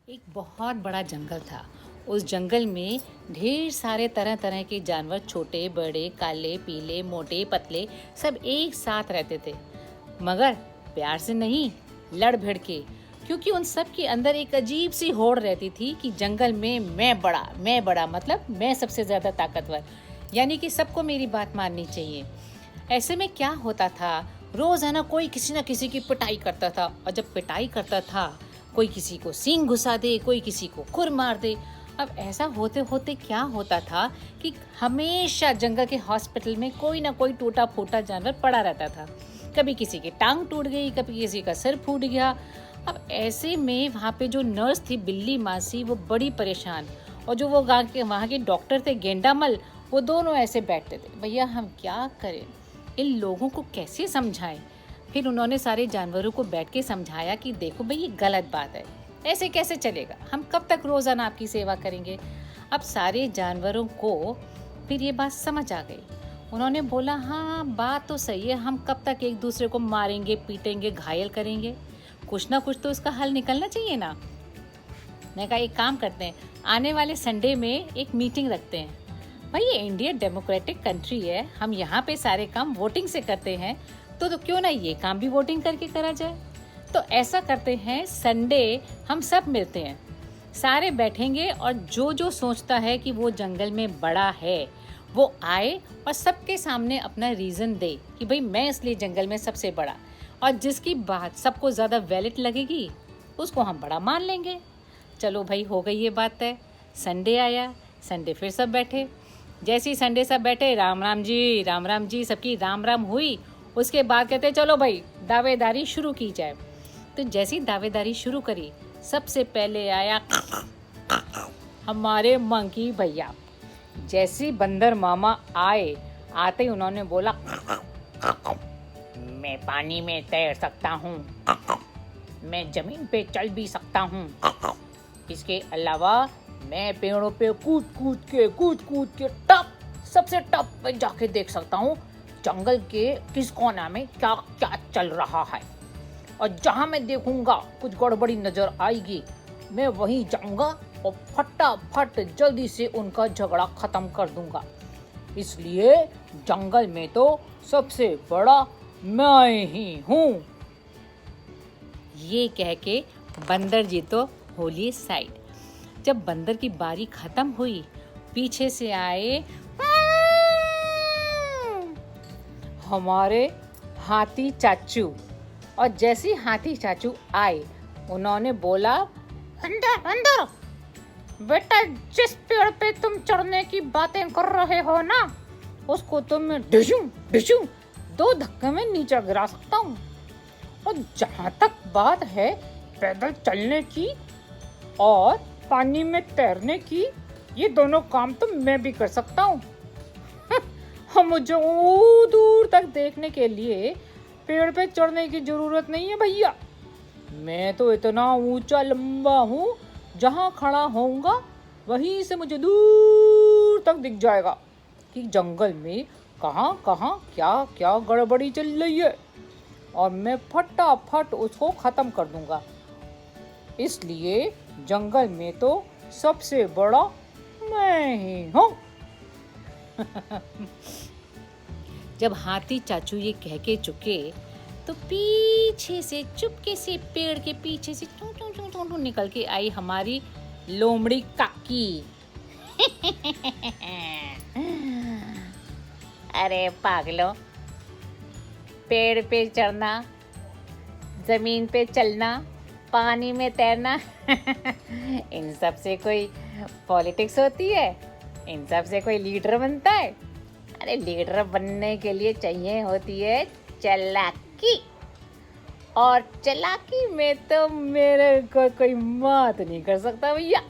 एक बहुत बड़ा जंगल था। उस जंगल में ढेर सारे तरह तरह के जानवर, छोटे बड़े, काले पीले, मोटे पतले, सब एक साथ रहते थे। मगर प्यार से नहीं, लड़ भिड़ के। क्योंकि उन सब के अंदर एक अजीब सी होड़ रहती थी कि जंगल में मैं बड़ा मतलब मैं सबसे ज्यादा ताकतवर। यानी कि सबको मेरी बात माननी चाहिए। ऐसे में क्या होता था, रोजाना कोई किसी न किसी की पिटाई करता था। और जब पिटाई करता था, कोई किसी को सींग घुसा दे, कोई किसी को खुर मार दे। अब ऐसा होते होते क्या होता था कि हमेशा जंगल के हॉस्पिटल में कोई ना कोई टूटा फूटा जानवर पड़ा रहता था। कभी किसी की टांग टूट गई, कभी किसी का सिर फूट गया। अब ऐसे में वहाँ पे जो नर्स थी बिल्ली मासी, वो बड़ी परेशान। और जो वो वहाँ के डॉक्टर थे गेंडामल, वो दोनों ऐसे बैठते थे, भैया हम क्या करें, इन लोगों को कैसे समझाएं। फिर उन्होंने सारे जानवरों को बैठ के समझाया कि देखो भाई, ये गलत बात है, ऐसे कैसे चलेगा, हम कब तक रोजाना आपकी सेवा करेंगे। अब सारे जानवरों को फिर ये बात समझ आ गई। उन्होंने बोला हाँ बात तो सही है, हम कब तक एक दूसरे को मारेंगे, पीटेंगे, घायल करेंगे, कुछ ना कुछ तो इसका हल निकलना चाहिए ना। मैं कहा एक काम करते हैं, आने वाले संडे में एक मीटिंग रखते हैं। भाई ये इंडिया डेमोक्रेटिक कंट्री है, हम यहाँ पे सारे काम वोटिंग से करते हैं, तो क्यों ना ये काम भी वोटिंग करके करा जाए। तो ऐसा करते हैं, संडे हम सब मिलते हैं, सारे बैठेंगे और जो जो सोचता है कि वो जंगल में बड़ा है वो आए और सबके सामने अपना रीज़न दे कि भाई मैं इसलिए जंगल में सबसे बड़ा। और जिसकी बात सबको ज़्यादा वैलिड लगेगी उसको हम बड़ा मान लेंगे। चलो भाई, हो गई ये बात तय। संडे आया, संडे फिर सब बैठे। जैसे ही संडे सब बैठे, राम राम जी सबकी राम राम हुई। उसके बाद कहते चलो भाई दावेदारी शुरू की जाए। तो जैसी दावेदारी शुरू करी, सबसे पहले आया हमारे मंकी भैया। जैसी बंदर मामा आए, आते ही उन्होंने बोला मैं पानी में तैर सकता हूँ, मैं जमीन पे चल भी सकता हूँ, इसके अलावा मैं पेड़ों पे कूद कूद के टप सबसे टप पे जाके देख सकता हूँ जंगल के किस कोना में क्या क्या चल रहा है। और जहाँ मैं देखूंगा कुछ गड़बड़ी नजर आएगी, मैं वहीं जाऊंगा और फटाफट जल्दी से उनका झगड़ा खत्म कर दूंगा। इसलिए जंगल में तो सबसे बड़ा मैं ही हूँ। ये कह के बंदर जी तो होली साइड। जब बंदर की बारी खत्म हुई, पीछे से आए हमारे हाथी चाचू। और जैसे हाथी चाचू आए, उन्होंने बोला अंदर अंदर बेटा, जिस पेड़ पे तुम चढ़ने की बातें कर रहे हो ना, उसको तो मैं डिशूं 2 धक्के में नीचे गिरा सकता हूँ। और जहाँ तक बात है पैदल चलने की और पानी में तैरने की, ये दोनों काम तो मैं भी कर सकता हूँ। हम मुझे दूर तक देखने के लिए पेड़ पे चढ़ने की जरूरत नहीं है भैया। मैं तो इतना ऊंचा लंबा हूँ, जहाँ खड़ा होऊंगा वहीं से मुझे दूर तक दिख जाएगा कि जंगल में कहाँ कहाँ क्या क्या गड़बड़ी चल रही है, और मैं फटाफट उसको खत्म कर दूंगा। इसलिए जंगल में तो सबसे बड़ा मैं ही हूँ। जब हाथी चाचू ये कह के चुके, तो पीछे से चुपके से पेड़ के पीछे से टू टू टू टू टू निकल के आई हमारी लोमड़ी काकी। अरे पागलो, पेड़ पे चढ़ना, जमीन पे चलना, पानी में तैरना इन सब से कोई पॉलिटिक्स होती है? इन सब से कोई लीडर बनता है? अरे लीडर बनने के लिए चाहिए होती है चालाकी, और चालाकी में तो मेरे को कोई मात नहीं कर सकता भैया।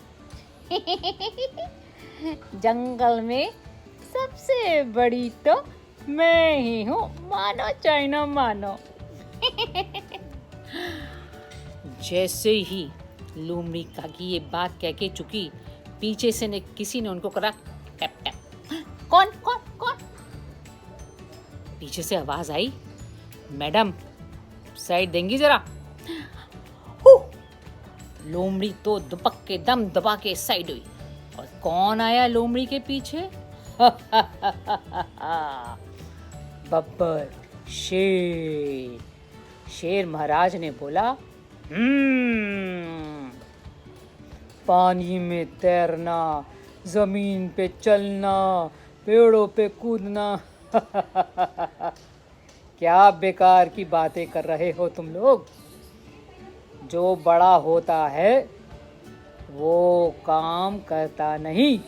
जंगल में सबसे बड़ी तो मैं ही हूँ, मानो चाहे ना मानो। जैसे ही लोमड़ी काकी ये बात कह के चुकी, पीछे से किसी ने उनको करा टैप टैप। कौन कौन कौन? पीछे से आवाज आई, मैडम साइड देंगी जरा। लोमड़ी तो दुपक के दम दबा के साइड हुई। और कौन आया लोमड़ी के पीछे? बब्बर, शेर। शेर महाराज ने बोला, पानी में तैरना, जमीन पे चलना, पेड़ों पे कूदना। क्या बेकार की बातें कर रहे हो तुम लोग। जो बड़ा होता है वो काम करता नहीं,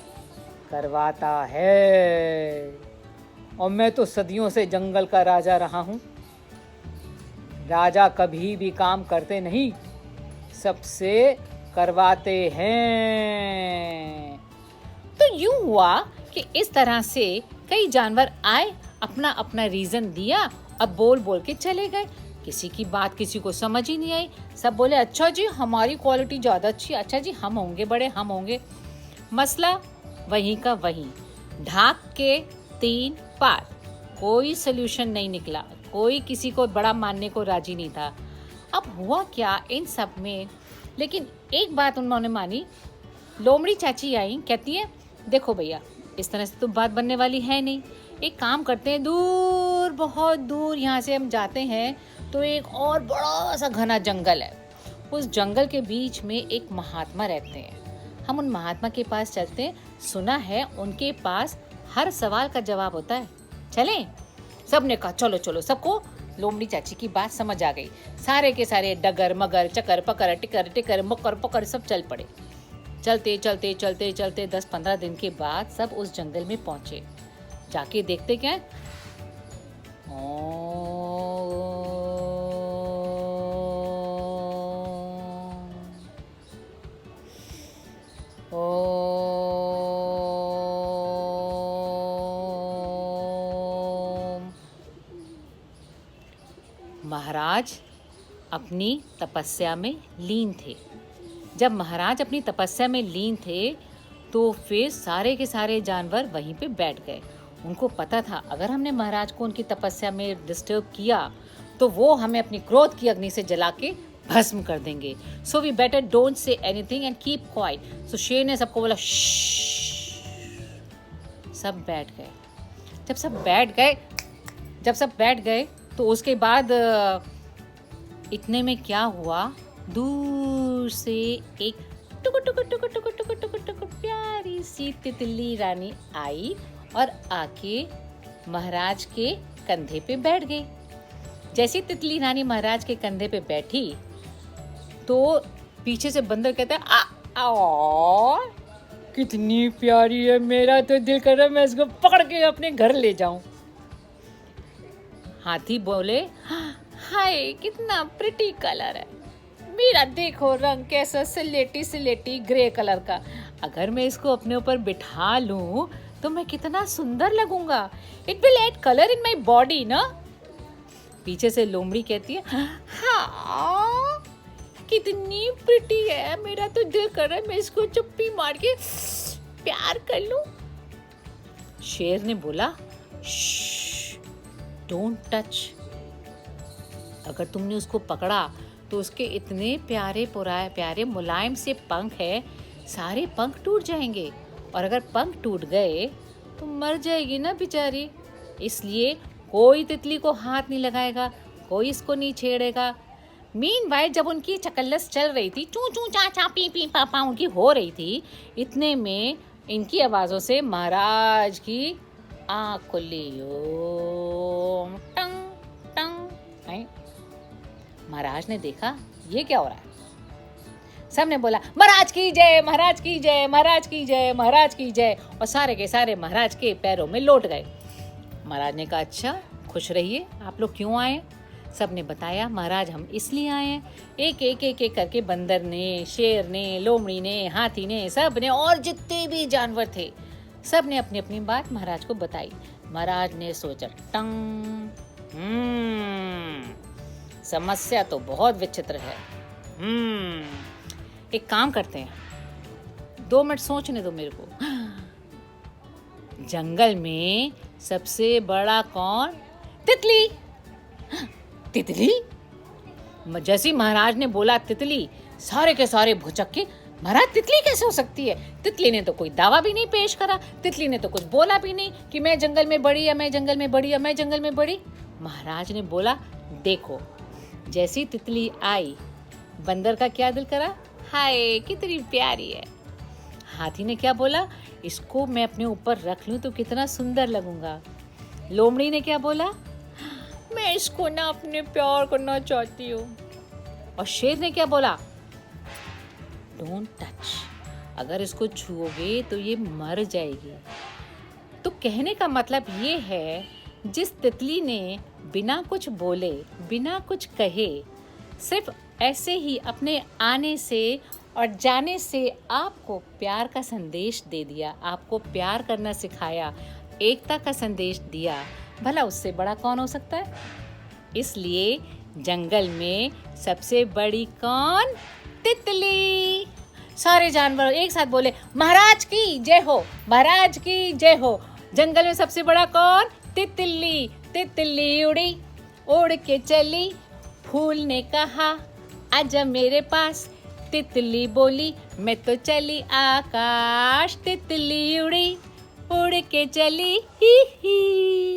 करवाता है। और मैं तो सदियों से जंगल का राजा रहा हूँ। राजा कभी भी काम करते नहीं, सबसे करवाते हैं। तो यूं हुआ कि इस तरह से कई जानवर आए, अपना अपना रीजन दिया, अब बोल बोल के चले गए। किसी की बात किसी को समझ ही नहीं आई। सब बोले, अच्छा जी हमारी क्वालिटी ज़्यादा अच्छी, अच्छा जी हम होंगे बड़े, हम होंगे। मसला वहीं का वहीं, ढाक के 3 पार। कोई सल्यूशन नहीं निकला, कोई किसी को बड़ा मानने को राजी नहीं था। अब हुआ क्या इन सब में, लेकिन एक बात उन्होंने मानी। लोमड़ी चाची आई, कहती है, देखो भैया इस तरह से तो बात बनने वाली है नहीं। एक काम करते हैं, दूर बहुत दूर यहाँ से हम जाते हैं तो एक और बड़ा सा घना जंगल है। उस जंगल के बीच में एक महात्मा रहते हैं। हम उन महात्मा के पास चलते हैं, सुना है उनके पास हर सवाल का जवाब होता है। चलें? सबने कहा चलो चलो। सबको लोमड़ी चाची की बात समझ आ गई। सारे के सारे डगर मगर चकर पकर टिकर टिकर मकर पकर सब चल पड़े। चलते चलते चलते चलते 10-15 दिन के बाद सब उस जंगल में पहुंचे। जाके देखते क्या है, महाराज अपनी तपस्या में लीन थे। जब महाराज अपनी तपस्या में लीन थे तो फिर सारे के सारे जानवर वहीं पे बैठ गए। उनको पता था अगर हमने महाराज को उनकी तपस्या में डिस्टर्ब किया तो वो हमें अपनी क्रोध की अग्नि से जला के भस्म कर देंगे। So we better don't say anything and keep quiet. So शेर ने सबको बोला, सब बैठ गए। जब सब बैठ गए तो उसके बाद इतने में क्या हुआ, दूर से एक टुक टुक टुक टुक टुक टुक टुक प्यारी सी तितली रानी आई और आके महाराज के कंधे पे बैठ गई। जैसी तितली रानी महाराज के कंधे पे बैठी तो पीछे से बंदर कहता है, आ कितनी प्यारी है, मेरा तो दिल कर रहा है मैं इसको पकड़ के अपने घर ले जाऊं। हाथी बोले, हाय कितना प्रिटी कलर है, मेरा देखो रंग कैसा सिलेटी सिलेटी ग्रे कलर का। अगर मैं इसको अपने ऊपर बिठा लूं तो मैं कितना सुंदर लगूंगा। It will add colour in my body ना। पीछे से लोमड़ी कहती है, हाँ कितनी प्रिटी है, मेरा तो दिल कर रहा है मैं इसको चुप्पी मार के प्यार कर लूं। शेर ने बोला, डोंट टच। अगर तुमने उसको पकड़ा तो उसके इतने प्यारे प्यारे मुलायम से पंख है, सारे पंख टूट जाएंगे और अगर पंख टूट गए तो मर जाएगी ना बेचारी। इसलिए कोई तितली को हाथ नहीं लगाएगा, कोई इसको नहीं छेड़ेगा। मीनवाइल जब उनकी चकल्लस चल रही थी, चू चू चा चा पी पी पापा उनकी हो रही थी, इतने में इनकी आवाज़ों से महाराज की आँख खुली। ओम टंग टंग। महाराज ने देखा ये क्या हो रहा है। सबने बोला, महाराज की जय, महाराज की जय, महाराज की जय, महाराज की जय। और सारे के सारे महाराज के पैरों में लौट गए। महाराज ने कहा, अच्छा खुश रहिए, आप लोग क्यों आए? सब ने बताया, महाराज हम इसलिए आए हैं। एक करके बंदर ने, शेर ने, लोमड़ी ने, हाथी ने, सब ने और जितने भी जानवर थे सब ने अपनी अपनी बात महाराज को बताई। महाराज ने सोचा, टंग, समस्या तो बहुत विचित्र है। एक काम करते हैं, 2 मिनट सोचने दो मेरे को। जंगल में सबसे बड़ा कौन? तितली। तितली? जैसे महाराज ने बोला तितली, सारे के सारे भुचक्के, महाराज तितली कैसे हो सकती है? तितली ने तो कोई दावा भी नहीं पेश करा, तितली ने तो कुछ बोला भी नहीं कि मैं जंगल में बड़ी या मैं जंगल में बड़ी या मैं जंगल में बड़ी। महाराज ने बोला, देखो, जैसी तितली आई, बंदर का क्या दिल करा, हाय कितनी प्यारी है। हाथी ने क्या बोला, इसको मैं अपने ऊपर रख लूं तो कितना सुंदर लगूंगा। लोमड़ी ने क्या बोला, मैं इसको ना अपने प्यार करना चाहती हूँ। और शेर ने क्या बोला, डोंट टच, अगर इसको छुओगे तो ये मर जाएगी। तो कहने का मतलब ये है, जिस तितली ने बिना कुछ बोले, बिना कुछ कहे, सिर्फ ऐसे ही अपने आने से और जाने से आपको प्यार का संदेश दे दिया, आपको प्यार करना सिखाया, एकता का संदेश दिया, भला उससे बड़ा कौन हो सकता है? इसलिए जंगल में सबसे बड़ी कौन? तितली। सारे जानवर एक साथ बोले, महाराज की जय हो, महाराज की जय हो। जंगल में सबसे बड़ा कौन? तितली। तितली उड़ी, उड़ के चली, फूल ने कहा आजा मेरे पास। तितली बोली, मैं तो चली आकाश। तितली उड़ी, उड़ के चली, ही ही।